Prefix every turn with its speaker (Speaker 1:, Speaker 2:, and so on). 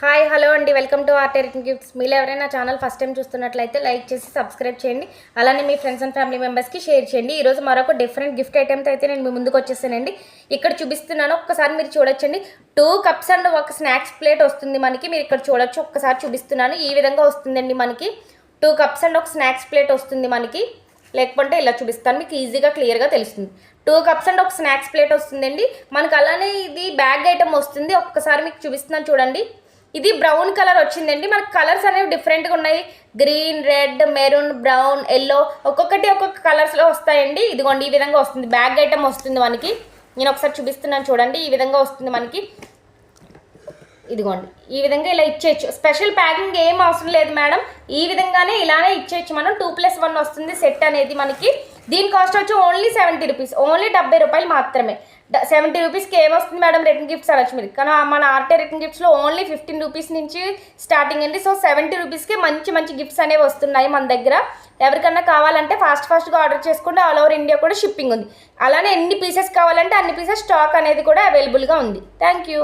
Speaker 1: Hi hello అండి, welcome to art return gifts. మీరు ఎవరైనా ఛానల్ ఫస్ట్ టైం చూస్తున్నట్లయితే లైక్ చేసి సబ్స్క్రైబ్ చేయండి. అలానే మీ ఫ్రెండ్స్ అండ్ ఫ్యామిలీ మెంబర్స్కి షేర్ చేయండి. ఈరోజు మరొక డిఫరెంట్ గిఫ్ట్ ఐటెంతో అయితే నేను మీ ముందుకు వచ్చేసానండి. ఇక్కడ చూపిస్తున్నాను, ఒక్కసారి మీరు చూడొచ్చండి. 2 కప్స్ అండ్ ఒక స్నాక్స్ ప్లేట్ వస్తుంది మనకి. మీరు ఇక్కడ చూడొచ్చు, ఒక్కసారి చూపిస్తున్నాను. ఈ విధంగా వస్తుందండి మనకి. 2 కప్స్ అండ్ ఒక స్నాక్స్ ప్లేట్ వస్తుంది మనకి. లేకపోతే ఇలా చూపిస్తాను, మీకు ఈజీగా క్లియర్గా తెలుస్తుంది. 2 కప్స్ అండ్ ఒక స్నాక్స్ ప్లేట్ వస్తుందండి మనకు. అలానే ఇది బ్యాగ్ ఐటమ్ వస్తుంది. ఒక్కసారి మీకు చూపిస్తున్నాను చూడండి. ఇది బ్రౌన్ కలర్ వచ్చిందండి. మనకు కలర్స్ అనేవి డిఫరెంట్గా ఉన్నాయి. Green, red, maroon, brown, yellow ఒక్కొక్కటి ఒక్కొక్క కలర్స్లో వస్తాయండి. ఇదిగోండి ఈ విధంగా వస్తుంది. బ్యాగ్ ఐటమ్ వస్తుంది మనకి. నేను ఒకసారి చూపిస్తున్నాను చూడండి. ఈ విధంగా వస్తుంది మనకి. ఇదిగోండి ఈ విధంగా ఇలా ఇచ్చేయచ్చు. స్పెషల్ ప్యాకింగ్ ఏం అవసరం లేదు మేడం. ఈ విధంగానే ఇలానే ఇచ్చేయచ్చు మనం. 2+1 వస్తుంది సెట్ అనేది మనకి. దీని కాస్ట్ వచ్చి ఓన్లీ 70 రూపీస్, ఓన్లీ 70 రూపాయలు మాత్రమే. 70 రూపీస్కి ఏమొస్తుంది మేడం రిటర్న్ గిఫ్ట్స్ అనొచ్చు మీరు. కానీ మన ఆర్ట్ రిటర్న్ గిఫ్ట్స్లో ఓన్లీ 15 రూపీస్ నుంచి స్టార్టింగ్ అండి. సో 70 రూపీస్కి మంచి మంచి గిఫ్ట్స్ అనేవి వస్తున్నాయి మన దగ్గర. ఎవరికన్నా కావాలంటే ఫాస్ట్గా ఆర్డర్ చేసుకుంటే ఆల్ ఓవర్ ఇండియా కూడా షిప్పింగ్ ఉంది. అలానే ఎన్ని పీసెస్ కావాలంటే అన్ని పీసెస్ స్టాక్ అనేది కూడా అవైలబుల్గా ఉంది. Thank you.